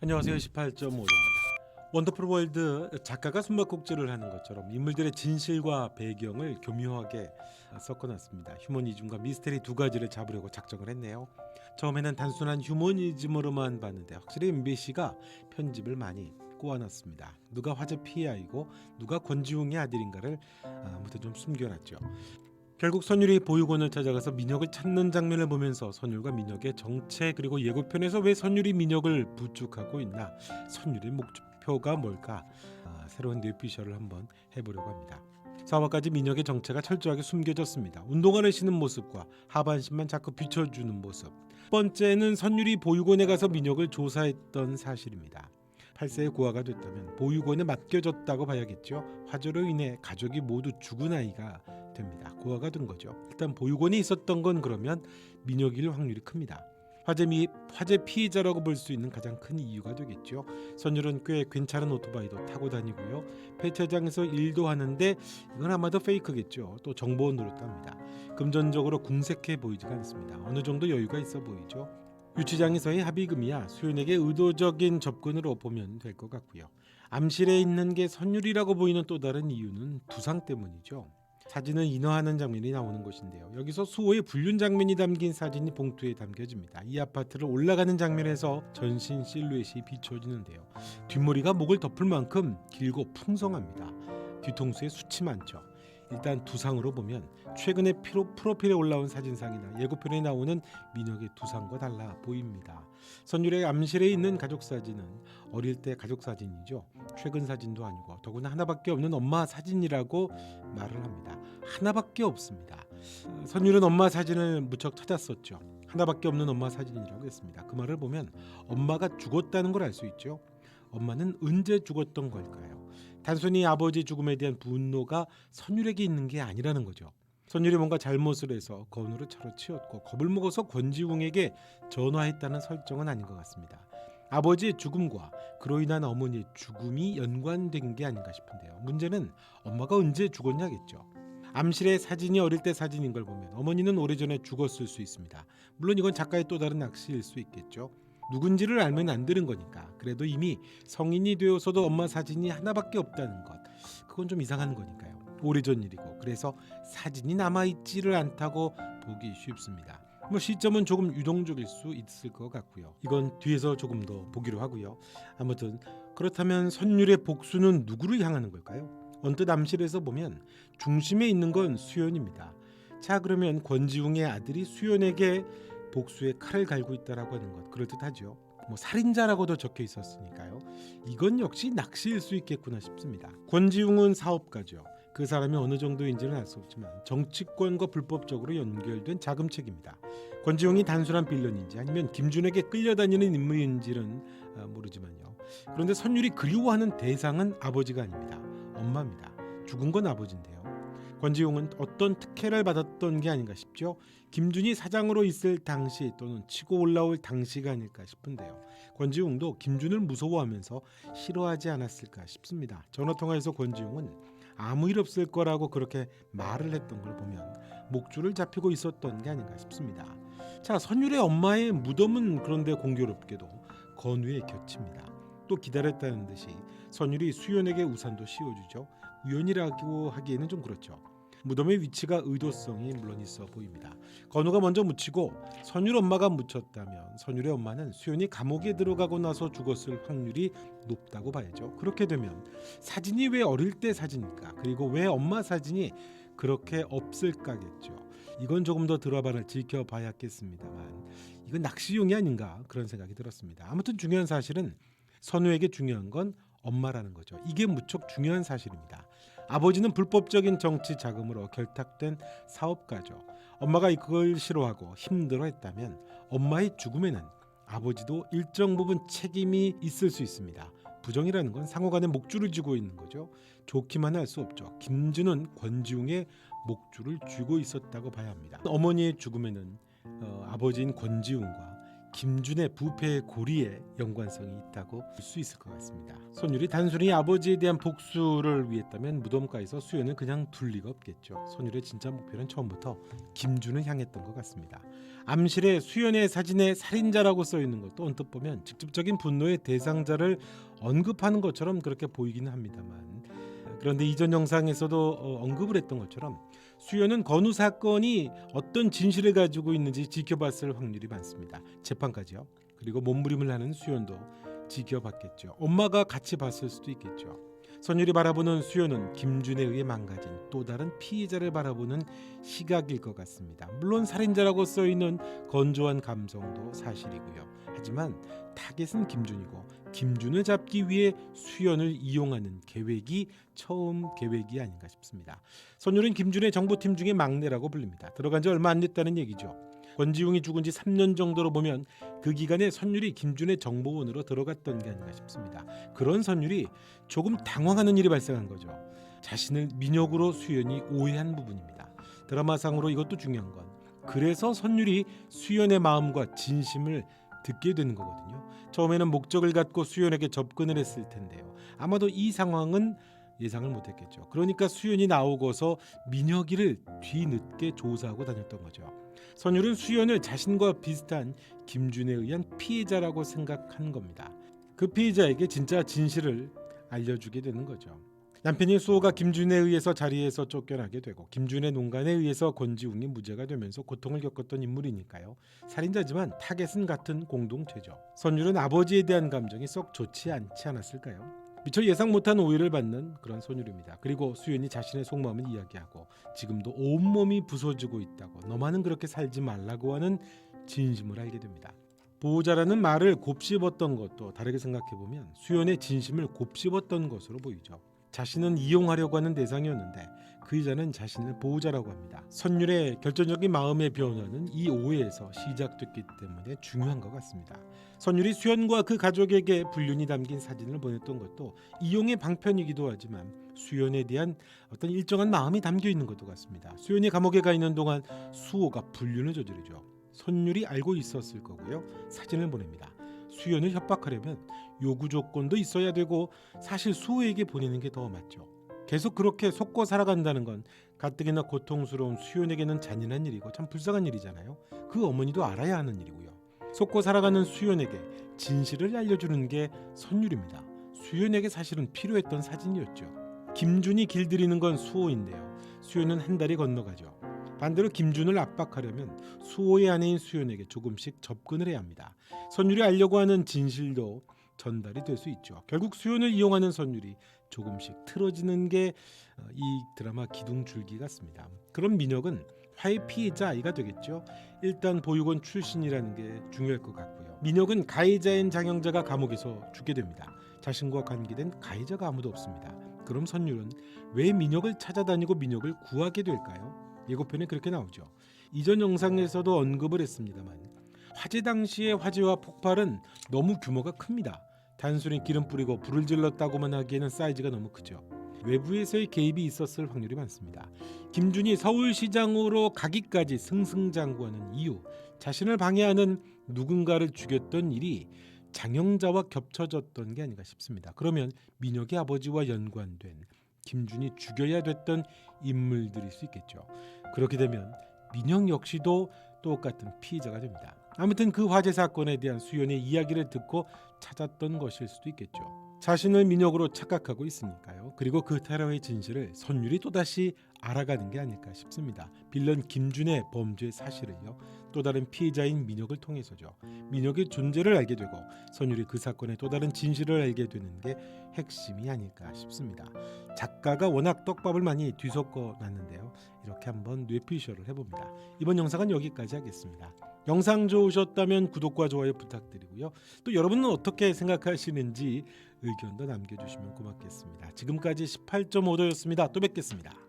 안녕하세요. 18.5입니다. 원더풀 월드 작가가 숨바꼭질을 하는 것처럼 인물들의 진실과 배경을 교묘하게 섞어놨습니다. 휴머니즘과 미스테리 두 가지를 잡으려고 작정을 했네요. 처음에는 단순한 휴머니즘으로만 봤는데 확실히 MBC가 편집을 많이 꼬아놨습니다. 누가 화재 피해자이고 누가 권지웅의 아들인가를 아무튼 좀 숨겨놨죠. 결국 선율이 보육원을 찾아가서 민혁을 찾는 장면을 보면서 선율과 민혁의 정체, 그리고 예고편에서 왜 선율이 민혁을 부축하고 있나, 선율의 목표가 뭘까, 새로운 뇌피셜을 한번 해보려고 합니다. 4화까지 민혁의 정체가 철저하게 숨겨졌습니다. 운동화를 신은 모습과 하반신만 자꾸 비춰주는 모습. 첫 번째는 선율이 보육원에 가서 민혁을 조사했던 사실입니다. 8세의 고아가 됐다면 보육원에 맡겨졌다고 봐야겠죠. 화재로 인해 가족이 모두 죽은 아이가 됩니다. 고아가 된 거죠. 일단 보육원에 있었던 건 그러면 민혁일 확률이 큽니다. 화재 피해자라고 볼 수 있는 가장 큰 이유가 되겠죠. 선율은 꽤 괜찮은 오토바이도 타고 다니고요. 폐차장에서 일도 하는데 이건 아마도 페이크겠죠. 또 정보원으로 탑니다. 금전적으로 궁색해 보이지가 않습니다. 어느 정도 여유가 있어 보이죠. 유치장에서의 합의금이야 수연에게 의도적인 접근으로 보면 될 것 같고요. 암실에 있는 게 선율이라고 보이는 또 다른 이유는 두상 때문이죠. 사진을 인화하는 장면이 나오는 곳인데요. 여기서 수호의 불륜 장면이 담긴 사진이 봉투에 담겨집니다. 이 아파트를 올라가는 장면에서 전신 실루엣이 비춰지는데요. 뒷머리가 목을 덮을 만큼 길고 풍성합니다. 뒤통수에 숱이 많죠. 일단 두상으로 보면 최근에 프로필에 올라온 사진상이나 예고편에 나오는 민혁의 두상과 달라 보입니다. 선율의 암실에 있는 가족 사진은 어릴 때 가족 사진이죠. 최근 사진도 아니고 더구나 하나밖에 없는 엄마 사진이라고 말을 합니다. 하나밖에 없습니다. 선율은 엄마 사진을 무척 찾았었죠. 하나밖에 없는 엄마 사진이라고 했습니다. 그 말을 보면 엄마가 죽었다는 걸 알 수 있죠. 엄마는 언제 죽었던 걸까요? 단순히 아버지 죽음에 대한 분노가 선율에게 있는 게 아니라는 거죠. 선율이 뭔가 잘못을 해서 건우를 차로 치웠고 겁을 먹어서 권지웅에게 전화했다는 설정은 아닌 것 같습니다. 아버지의 죽음과 그로 인한 어머니의 죽음이 연관된 게 아닌가 싶은데요. 문제는 엄마가 언제 죽었냐겠죠. 암실의 사진이 어릴 때 사진인 걸 보면 어머니는 오래전에 죽었을 수 있습니다. 물론 이건 작가의 또 다른 낚시일 수 있겠죠. 누군지를 알면 안 되는 거니까. 그래도 이미 성인이 되어서도 엄마 사진이 하나밖에 없다는 것, 그건 좀 이상한 거니까요. 오래전 일이고 그래서 사진이 남아있지를 않다고 보기 쉽습니다. 시점은 조금 유동적일 수 있을 것 같고요. 이건 뒤에서 조금 더 보기로 하고요. 아무튼 그렇다면 선율의 복수는 누구를 향하는 걸까요? 언뜻 암실에서 보면 중심에 있는 건 수연입니다. 자, 그러면 권지웅의 아들이 수연에게 복수의 칼을 갈고 있다라고 하는 것, 그럴듯하죠. 살인자라고도 적혀 있었으니까요. 이건 역시 낚시일 수 있겠구나 싶습니다. 권지웅은 사업가죠. 그 사람이 어느 정도인지는 알 수 없지만 정치권과 불법적으로 연결된 자금책입니다. 권지웅이 단순한 빌런인지 아니면 김준에게 끌려다니는 인물인지는 모르지만요. 그런데 선율이 그리워하는 대상은 아버지가 아닙니다. 엄마입니다. 죽은 건 아버지인데요. 권지웅은 어떤 특혜를 받았던 게 아닌가 싶죠. 김준이 사장으로 있을 당시 또는 치고 올라올 당시가 아닐까 싶은데요. 권지웅도 김준을 무서워하면서 싫어하지 않았을까 싶습니다. 전화통화에서 권지웅은 아무 일 없을 거라고 그렇게 말을 했던 걸 보면 목줄을 잡히고 있었던 게 아닌가 싶습니다. 자, 선율의 엄마의 무덤은 그런데 공교롭게도 건우의 곁입니다. 또 기다렸다는 듯이 선율이 수연에게 우산도 씌워주죠. 우연이라고 하기에는 좀 그렇죠. 무덤의 위치가 의도성이 물론 있어 보입니다. 건우가 먼저 묻히고 선율 엄마가 묻혔다면 선율의 엄마는 수연이 감옥에 들어가고 나서 죽었을 확률이 높다고 봐야죠. 그렇게 되면 사진이 왜 어릴 때 사진일까? 그리고 왜 엄마 사진이 그렇게 없을까겠죠. 이건 조금 더 들어봐를 지켜봐야겠습니다만 이건 낚시용이 아닌가 그런 생각이 들었습니다. 아무튼 중요한 사실은 선우에게 중요한 건 엄마라는 거죠. 이게 무척 중요한 사실입니다. 아버지는 불법적인 정치 자금으로 결탁된 사업가죠. 엄마가 그걸 싫어하고 힘들어했다면 엄마의 죽음에는 아버지도 일정 부분 책임이 있을 수 있습니다. 부정이라는 건 상호간에 목줄을 쥐고 있는 거죠. 좋기만 할 수 없죠. 김준은 권지웅의 목줄을 쥐고 있었다고 봐야 합니다. 어머니의 죽음에는 아버지인 권지웅과 김준의 부패의 고리에 연관성이 있다고 볼 수 있을 것 같습니다. 선율이 단순히 아버지에 대한 복수를 위했다면 무덤가에서 수연을 그냥 둘 리가 없겠죠. 선율의 진짜 목표는 처음부터 김준을 향했던 것 같습니다. 암실에 수연의 사진에 살인자라고 써있는 것도 언뜻 보면 직접적인 분노의 대상자를 언급하는 것처럼 그렇게 보이기는 합니다만, 그런데 이전 영상에서도 언급을 했던 것처럼 수연은 건우 사건이 어떤 진실을 가지고 있는지 지켜봤을 확률이 많습니다. 재판까지요. 그리고 몸부림을 하는 수연도 지켜봤겠죠. 엄마가 같이 봤을 수도 있겠죠. 선율이 바라보는 수연은 김준에 의해 망가진 또 다른 피해자를 바라보는 시각일 것 같습니다. 물론 살인자라고 써있는 건조한 감성도 사실이고요. 하지만 타겟은 김준이고 김준을 잡기 위해 수연을 이용하는 계획이 처음 계획이 아닌가 싶습니다. 선율은 김준의 정보팀 중에 막내라고 불립니다. 들어간 지 얼마 안 됐다는 얘기죠. 권지웅이 죽은 지 3년 정도로 보면 그 기간에 선율이 김준의 정보원으로 들어갔던 게 아닌가 싶습니다. 그런 선율이 조금 당황하는 일이 발생한 거죠. 자신을 민혁으로 수연이 오해한 부분입니다. 드라마상으로 이것도 중요한 건 그래서 선율이 수연의 마음과 진심을 듣게 되는 거거든요. 처음에는 목적을 갖고 수연에게 접근을 했을 텐데요. 아마도 이 상황은 예상을 못했겠죠. 그러니까 수연이 나오고서 민혁이를 뒤늦게 조사하고 다녔던 거죠. 선율은 수연을 자신과 비슷한 김준에 의한 피해자라고 생각한 겁니다. 그 피해자에게 진짜 진실을 알려주게 되는 거죠. 남편인 수호가 김준에 의해서 자리에서 쫓겨나게 되고 김준의 농간에 의해서 권지웅이 무죄가 되면서 고통을 겪었던 인물이니까요. 살인자지만 타겟은 같은 공동체죠. 선율은 아버지에 대한 감정이 썩 좋지 않지 않았을까요? 미처 예상 못한 오해를 받는 그런 선율입니다. 그리고 수연이 자신의 속마음을 이야기하고 지금도 온몸이 부서지고 있다고, 너만은 그렇게 살지 말라고 하는 진심을 알게 됩니다. 보호자라는 말을 곱씹었던 것도 다르게 생각해보면 수연의 진심을 곱씹었던 것으로 보이죠. 자신은 이용하려고 하는 대상이었는데 그 여자는 자신을 보호자라고 합니다. 선율의 결정적인 마음의 변화는 이 오해에서 시작됐기 때문에 중요한 것 같습니다. 선율이 수연과 그 가족에게 불륜이 담긴 사진을 보냈던 것도 이용의 방편이기도 하지만 수연에 대한 어떤 일정한 마음이 담겨 있는 것도 같습니다. 수연이 감옥에 가 있는 동안 수호가 불륜을 저지르죠. 선율이 알고 있었을 거고요. 사진을 보냅니다. 수연을 협박하려면 요구 조건도 있어야 되고 사실 수호에게 보내는 게 더 맞죠. 계속 그렇게 속고 살아간다는 건 가뜩이나 고통스러운 수연에게는 잔인한 일이고 참 불쌍한 일이잖아요. 그 어머니도 알아야 하는 일이고요. 속고 살아가는 수연에게 진실을 알려주는 게 선율입니다. 수연에게 사실은 필요했던 사진이었죠. 김준이 길들이는 건 수호인데요. 수연은 한 달이 건너가죠. 반대로 김준을 압박하려면 수호의 아내인 수연에게 조금씩 접근을 해야 합니다. 선율이 알려고 하는 진실도 전달이 될 수 있죠. 결국 수연을 이용하는 선율이 조금씩 틀어지는 게 이 드라마 기둥줄기 같습니다. 그럼 민혁은 화해 피해자 아이가 되겠죠. 일단 보육원 출신이라는 게 중요할 것 같고요. 민혁은 가해자인 장영자가 감옥에서 죽게 됩니다. 자신과 관계된 가해자가 아무도 없습니다. 그럼 선율은 왜 민혁을 찾아다니고 민혁을 구하게 될까요? 예고편에 그렇게 나오죠. 이전 영상에서도 언급을 했습니다만 화재 당시의 화재와 폭발은 너무 규모가 큽니다. 단순히 기름 뿌리고 불을 질렀다고만 하기에는 사이즈가 너무 크죠. 외부에서의 개입이 있었을 확률이 많습니다. 김준이 서울시장으로 가기까지 승승장구하는 이유, 자신을 방해하는 누군가를 죽였던 일이 장영자와 겹쳐졌던 게 아닌가 싶습니다. 그러면 민혁의 아버지와 연관된 김준이 죽여야 됐던 인물들일 수 있겠죠. 그렇게 되면 민혁 역시도 똑같은 피해자가 됩니다. 아무튼 그 화재 사건에 대한 수연의 이야기를 듣고 찾았던 것일 수도 있겠죠. 자신을 민혁으로 착각하고 있으니까요. 그리고 그 테러의 진실을 선율이 또다시 알아가는 게 아닐까 싶습니다. 빌런 김준의 범죄 사실을요. 또 다른 피해자인 민혁을 통해서죠. 민혁의 존재를 알게 되고 선율이 그 사건의 또 다른 진실을 알게 되는 게 핵심이 아닐까 싶습니다. 작가가 워낙 떡밥을 많이 뒤섞어 놨는데요. 이렇게 한번 뇌피셜을 해봅니다. 이번 영상은 여기까지 하겠습니다. 영상 좋으셨다면 구독과 좋아요 부탁드리고요. 또 여러분은 어떻게 생각하시는지 의견도 남겨주시면 고맙겠습니다. 지금까지 18.5도였습니다. 또 뵙겠습니다.